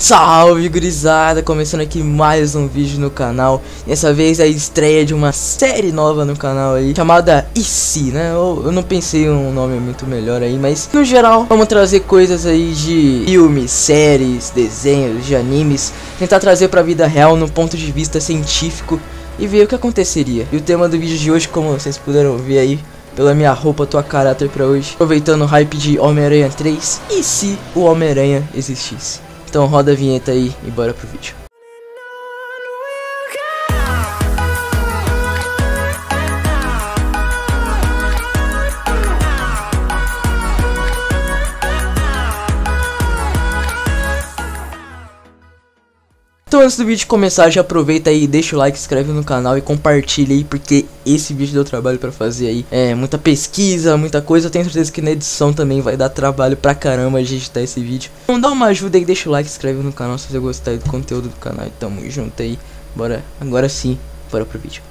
Salve gurizada, começando aqui mais um vídeo no canal. Dessa vez a estreia de uma série nova no canal aí, chamada E Se, né? Eu não pensei em um nome muito melhor aí, mas no geral vamos trazer coisas aí de filmes, séries, desenhos, de animes. Tentar trazer pra vida real no ponto de vista científico e ver o que aconteceria. E o tema do vídeo de hoje, como vocês puderam ver aí pela minha roupa, tua caráter pra hoje, aproveitando o hype de Homem-Aranha 3, e se o Homem-Aranha existisse? Então roda a vinheta aí e bora pro vídeo. Então antes do vídeo começar, já aproveita aí, deixa o like, se inscreve no canal e compartilha aí, porque esse vídeo deu trabalho pra fazer aí. É muita pesquisa, muita coisa. Eu tenho certeza que na edição também vai dar trabalho pra caramba de editar esse vídeo. Então dá uma ajuda aí, deixa o like, se inscreve no canal se você gostar do conteúdo do canal. E tamo junto aí. Bora, agora sim, bora pro vídeo.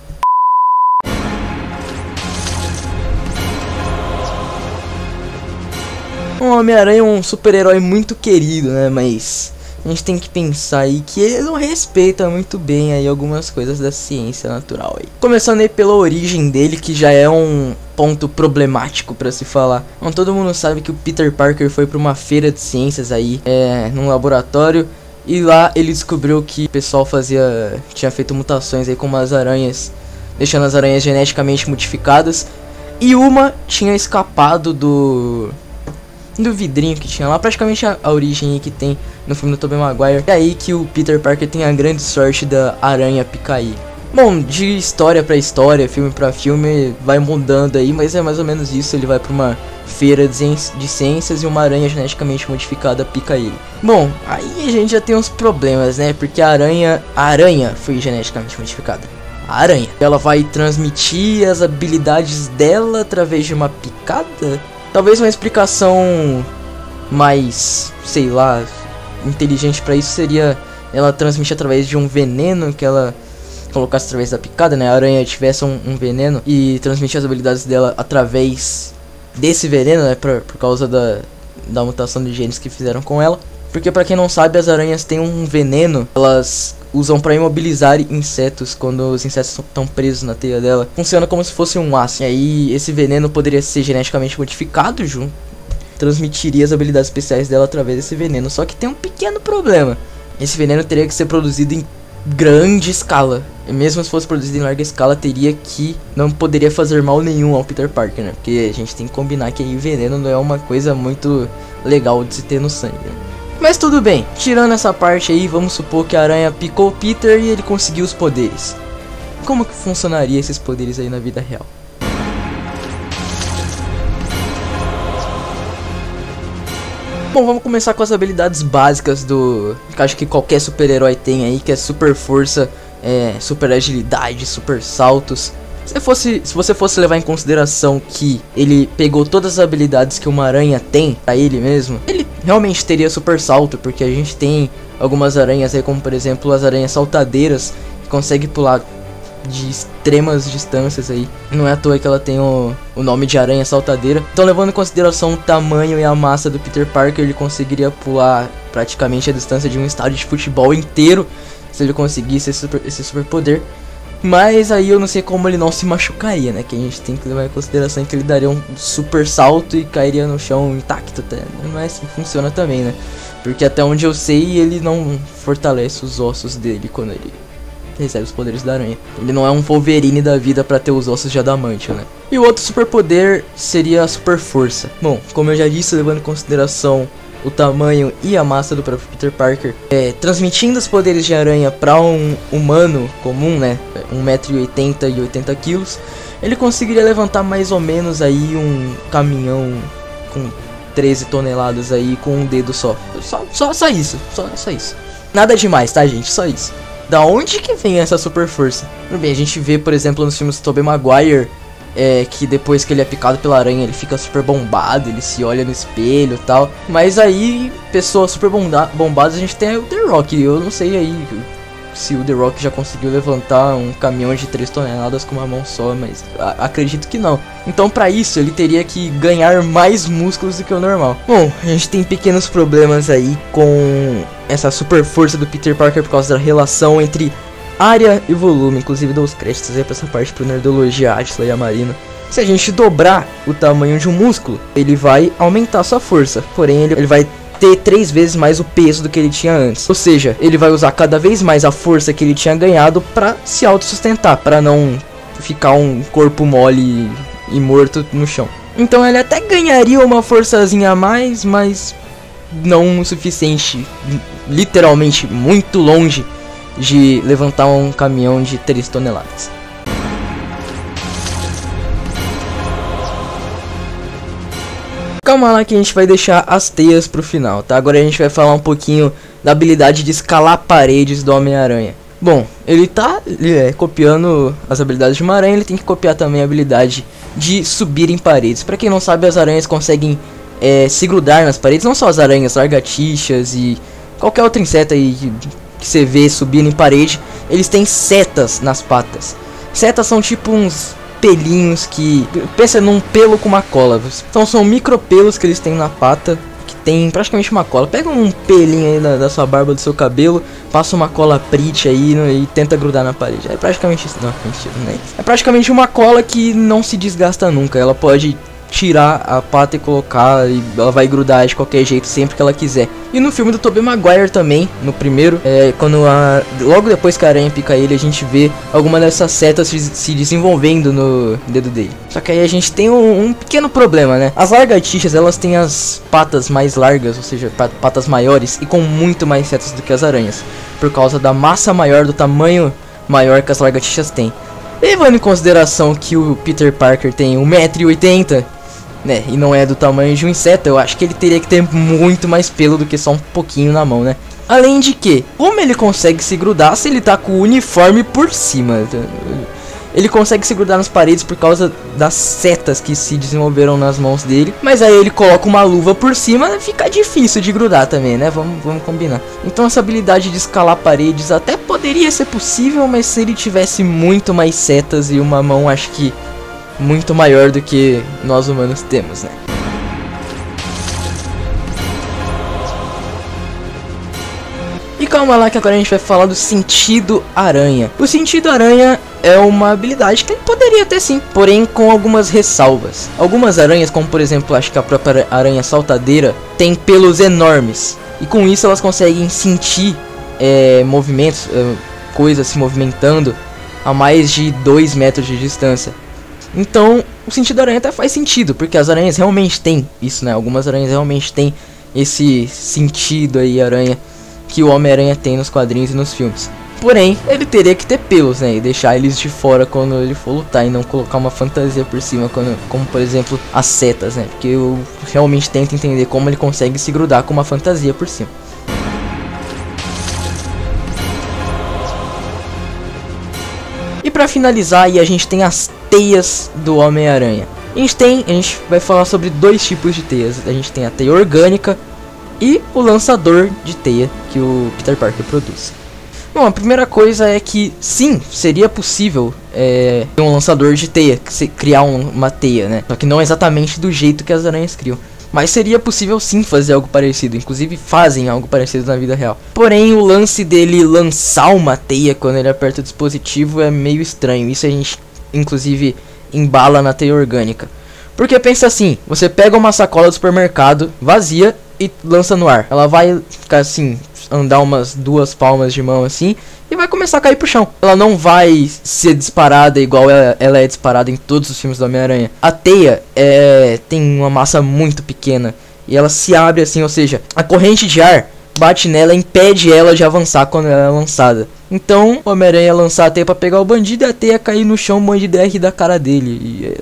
O Homem-Aranha é um super-herói muito querido, né, mas a gente tem que pensar aí que ele não respeita muito bem aí algumas coisas da ciência natural aí. Começando aí pela origem dele, que já é um ponto problemático pra se falar. Bom, todo mundo sabe que o Peter Parker foi pra uma feira de ciências aí, num laboratório, e lá ele descobriu que o pessoal tinha feito mutações aí com umas aranhas, deixando as aranhas geneticamente modificadas, e uma tinha escapado do vidrinho que tinha lá, praticamente a origem aí que tem no filme do Tobey Maguire. É aí que o Peter Parker tem a grande sorte da aranha picar ele. Bom, de história pra história, filme pra filme, vai mudando aí, mas é mais ou menos isso. Ele vai pra uma feira de ciências e uma aranha geneticamente modificada pica ele. Bom, aí a gente já tem uns problemas, né, porque a aranha foi geneticamente modificada. A aranha, ela vai transmitir as habilidades dela através de uma picada? Talvez uma explicação mais, sei lá, inteligente pra isso seria ela transmitir através de um veneno que ela colocasse através da picada, né? A aranha tivesse um veneno e transmitir as habilidades dela através desse veneno, né? Por causa da mutação de genes que fizeram com ela. Porque pra quem não sabe, as aranhas têm um veneno, elas usam pra imobilizar insetos quando os insetos estão presos na teia dela. Funciona como se fosse um ácido. E aí esse veneno poderia ser geneticamente modificado junto, transmitiria as habilidades especiais dela através desse veneno. Só que tem um pequeno problema. Esse veneno teria que ser produzido em grande escala. E mesmo se fosse produzido em larga escala, não poderia fazer mal nenhum ao Peter Parker, né? Porque a gente tem que combinar que aí veneno não é uma coisa muito legal de se ter no sangue, né? Mas tudo bem, tirando essa parte aí, vamos supor que a aranha picou o Peter e ele conseguiu os poderes. Como que funcionaria esses poderes aí na vida real? Bom, vamos começar com as habilidades básicas que acho que qualquer super-herói tem aí, que é super força, super agilidade, super saltos. Se você fosse levar em consideração que ele pegou todas as habilidades que uma aranha tem pra ele mesmo, ele realmente teria super salto, porque a gente tem algumas aranhas aí, como por exemplo as aranhas saltadeiras, que conseguem pular de extremas distâncias aí. Não é à toa que ela tem o nome de aranha saltadeira. Então, levando em consideração o tamanho e a massa do Peter Parker, ele conseguiria pular praticamente a distância de um estádio de futebol inteiro, se ele conseguisse esse superpoder. Mas aí eu não sei como ele não se machucaria, né? Que a gente tem que levar em consideração que ele daria um super salto e cairia no chão intacto. Não é assim que funciona também, né? Porque até onde eu sei, ele não fortalece os ossos dele quando ele recebe os poderes da aranha. Ele não é um Wolverine da vida pra ter os ossos de adamantio, né? E o outro superpoder seria a super força. Bom, como eu já disse, levando em consideração o tamanho e a massa do próprio Peter Parker, transmitindo os poderes de aranha para um humano comum, né, 1,80 m e 80 kg, ele conseguiria levantar mais ou menos aí um caminhão com 13 toneladas aí com um dedo só. Só isso. Nada demais, tá, gente? Só isso. Da onde que vem essa super força? Bem, a gente vê, por exemplo, nos filmes do Tobey Maguire, que depois que ele é picado pela aranha ele fica super bombado, ele se olha no espelho e tal. Mas aí, pessoas super bombadas, a gente tem o The Rock. Eu não sei aí se o The Rock já conseguiu levantar um caminhão de 3 toneladas com uma mão só, mas acredito que não. Então pra isso ele teria que ganhar mais músculos do que o normal. Bom, a gente tem pequenos problemas aí com essa super força do Peter Parker por causa da relação entre área e volume. Inclusive dou os créditos aí pra essa parte pro Nerdologia, Atila e a Marina. Se a gente dobrar o tamanho de um músculo, ele vai aumentar sua força. Porém, ele vai ter 3 vezes mais o peso do que ele tinha antes. Ou seja, ele vai usar cada vez mais a força que ele tinha ganhado pra se autossustentar, pra não ficar um corpo mole e morto no chão. Então ele até ganharia uma forçazinha a mais, mas não o suficiente, literalmente muito longe de levantar um caminhão de 3 toneladas. Calma lá que a gente vai deixar as teias pro final, tá? Agora a gente vai falar um pouquinho da habilidade de escalar paredes do Homem-Aranha. Bom, ele tá copiando as habilidades de uma aranha, ele tem que copiar também a habilidade de subir em paredes. Pra quem não sabe, as aranhas conseguem se grudar nas paredes, não só as aranhas, lagartixas e qualquer outro inseto aí que você vê subindo em parede, eles têm setas nas patas. Setas são tipo uns pelinhos que... pensa num pelo com uma cola. Então são micropelos que eles têm na pata, que tem praticamente uma cola. Pega um pelinho aí da sua barba, do seu cabelo, passa uma cola Prit aí e tenta grudar na parede. É praticamente isso. Não, mentira, né? É praticamente uma cola que não se desgasta nunca. Ela pode tirar a pata e colocar, e ela vai grudar de qualquer jeito sempre que ela quiser. E no filme do Tobey Maguire também, no primeiro, quando logo depois que a aranha pica ele, a gente vê alguma dessas setas se desenvolvendo no dedo dele. Só que aí a gente tem um pequeno problema, né? As lagartixas, elas têm as patas mais largas, ou seja, patas maiores e com muito mais setas do que as aranhas, por causa da massa maior, do tamanho maior que as lagartixas têm. Levando em consideração que o Peter Parker tem 1,80 m, né, e não é do tamanho de um inseto, eu acho que ele teria que ter muito mais pelo do que só um pouquinho na mão, né? Além de que, como ele consegue se grudar se ele tá com o uniforme por cima? Ele consegue se grudar nas paredes por causa das setas que se desenvolveram nas mãos dele. Mas aí ele coloca uma luva por cima, fica difícil de grudar também, né? Vamos combinar. Então essa habilidade de escalar paredes até poderia ser possível, mas se ele tivesse muito mais setas e uma mão, acho que muito maior do que nós humanos temos, né? E calma lá que agora a gente vai falar do sentido aranha. O sentido aranha é uma habilidade que ele poderia ter sim, porém com algumas ressalvas. Algumas aranhas, como por exemplo, acho que a própria aranha saltadeira, tem pelos enormes. E com isso elas conseguem sentir movimentos, coisas se movimentando a mais de 2 metros de distância. Então o sentido aranha até faz sentido, porque as aranhas realmente têm isso, né? Algumas aranhas realmente têm esse sentido aí, aranha, que o Homem-Aranha tem nos quadrinhos e nos filmes. Porém, ele teria que ter pelos, né? E deixar eles de fora quando ele for lutar, e não colocar uma fantasia por cima, como por exemplo as setas, né? Porque eu realmente tento entender como ele consegue se grudar com uma fantasia por cima. E pra finalizar aí, a gente tem as teias do Homem-Aranha. A gente vai falar sobre 2 tipos de teias. A gente tem a teia orgânica e o lançador de teia que o Peter Parker produz. Bom, a primeira coisa é que sim, seria possível um lançador de teia, criar uma teia, né? Só que não exatamente do jeito que as aranhas criam. Mas seria possível sim fazer algo parecido, inclusive fazem algo parecido na vida real. Porém, o lance dele lançar uma teia quando ele aperta o dispositivo é meio estranho. Isso a gente inclusive embala na teia orgânica. Porque pensa assim, você pega uma sacola do supermercado vazia e lança no ar. Ela vai ficar assim, andar umas 2 palmas de mão assim, e vai começar a cair pro chão. Ela não vai ser disparada igual ela é disparada em todos os filmes do Homem-Aranha. A teia tem uma massa muito pequena e ela se abre assim, ou seja, a corrente de ar bate nela e impede ela de avançar quando ela é lançada. Então o Homem-Aranha ia lançar a teia pra pegar o bandido e a teia cair no chão, o bandido ia rir da cara dele. E é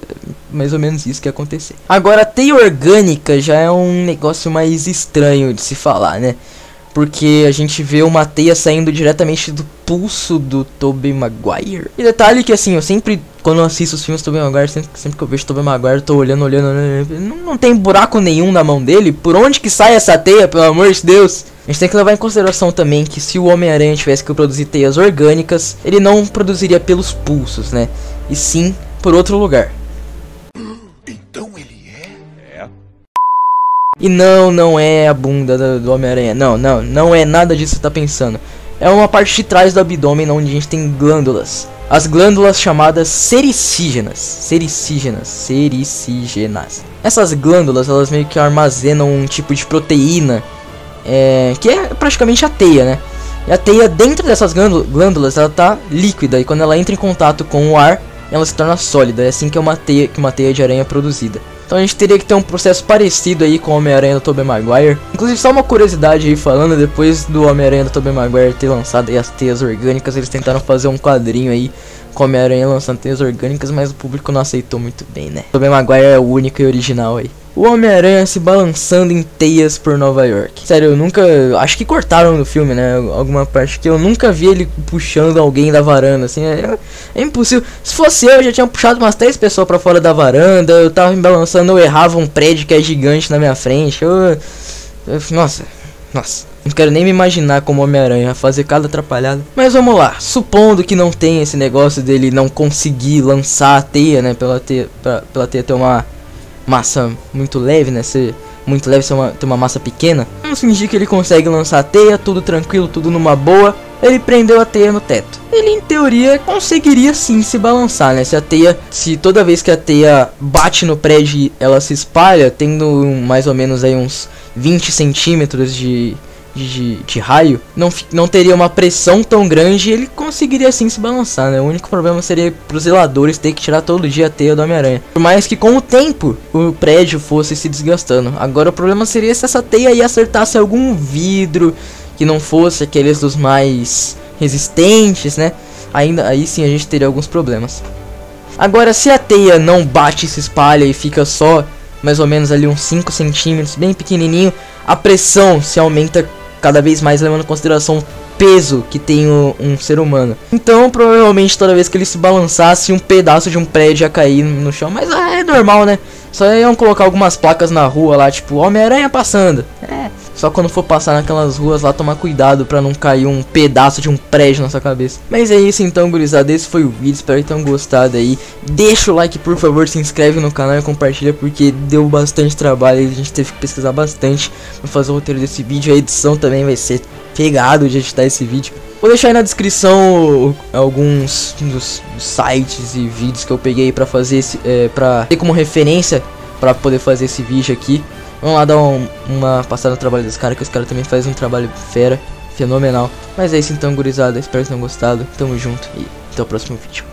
mais ou menos isso que ia acontecer. Agora a teia orgânica já é um negócio mais estranho de se falar, né? Porque a gente vê uma teia saindo diretamente do pulso do Tobey Maguire. E detalhe que assim, eu sempre, quando eu assisto os filmes do Tobey Maguire, sempre que eu vejo o Tobey Maguire, eu tô olhando. Não tem buraco nenhum na mão dele. Por onde que sai essa teia, pelo amor de Deus? A gente tem que levar em consideração também que se o Homem-Aranha tivesse que produzir teias orgânicas, ele não produziria pelos pulsos, né? E sim por outro lugar. Então ele é? E não é a bunda do Homem-Aranha. Não é nada disso que você tá pensando. É uma parte de trás do abdômen onde a gente tem glândulas. As glândulas chamadas sericígenas. Essas glândulas, elas meio que armazenam um tipo de proteína, que é praticamente a teia, né? E a teia dentro dessas glândulas, ela tá líquida. E quando ela entra em contato com o ar, ela se torna sólida. É assim que uma teia de aranha é produzida. Então a gente teria que ter um processo parecido aí com o Homem-Aranha do Tobey Maguire. Inclusive, só uma curiosidade aí falando, depois do Homem-Aranha do Tobey Maguire ter lançado aí as teias orgânicas, eles tentaram fazer um quadrinho aí com o Homem-Aranha lançando teias orgânicas, mas o público não aceitou muito bem, né? O Tobey Maguire é o único e original aí. O Homem-Aranha se balançando em teias por Nova York. Sério, eu nunca... Acho que cortaram no filme, né? Alguma parte que eu nunca vi ele puxando alguém da varanda, assim. É impossível. Se fosse eu já tinha puxado umas 3 pessoas pra fora da varanda. Eu tava me balançando, eu errava um prédio que é gigante na minha frente. Nossa. Não quero nem me imaginar como Homem-Aranha fazer cada atrapalhada. Mas vamos lá. Supondo que não tem esse negócio dele não conseguir lançar a teia, né? Pela teia ter uma massa muito leve, né? Ser muito leve, ter uma massa pequena. Vamos fingir que ele consegue lançar a teia, tudo tranquilo, tudo numa boa. Ele prendeu a teia no teto. Ele, em teoria, conseguiria sim se balançar, né? Se toda vez que a teia bate no prédio, ela se espalha, tendo mais ou menos aí uns 20 centímetros de raio, não teria uma pressão tão grande e ele conseguiria sim se balançar, né? O único problema seria pros zeladores ter que tirar todo dia a teia do Homem-Aranha. Por mais que com o tempo o prédio fosse se desgastando. Agora o problema seria se essa teia aí acertasse algum vidro que não fosse aqueles dos mais resistentes, né? Aí sim a gente teria alguns problemas. Agora, se a teia não bate e se espalha e fica só mais ou menos ali uns 5 centímetros, bem pequenininho, a pressão se aumenta cada vez mais, levando em consideração o peso que tem um ser humano. Então provavelmente toda vez que ele se balançasse, um pedaço de um prédio ia cair no chão. Mas é normal, né? Só iam colocar algumas placas na rua lá, tipo Homem-Aranha passando. Só quando for passar naquelas ruas lá, tomar cuidado pra não cair um pedaço de um prédio na sua cabeça. Mas é isso então, gurizada, esse foi o vídeo, espero que tenham gostado aí. Deixa o like, por favor, se inscreve no canal e compartilha, porque deu bastante trabalho e a gente teve que pesquisar bastante pra fazer o roteiro desse vídeo. A edição também vai ser pegado de editar esse vídeo. Vou deixar aí na descrição alguns dos sites e vídeos que eu peguei pra fazer pra ter como referência pra poder fazer esse vídeo aqui. Vamos lá dar uma passada no trabalho dos caras, que os caras também fazem um trabalho fenomenal. Mas é isso então, gurizada, espero que tenham gostado, tamo junto e até o próximo vídeo.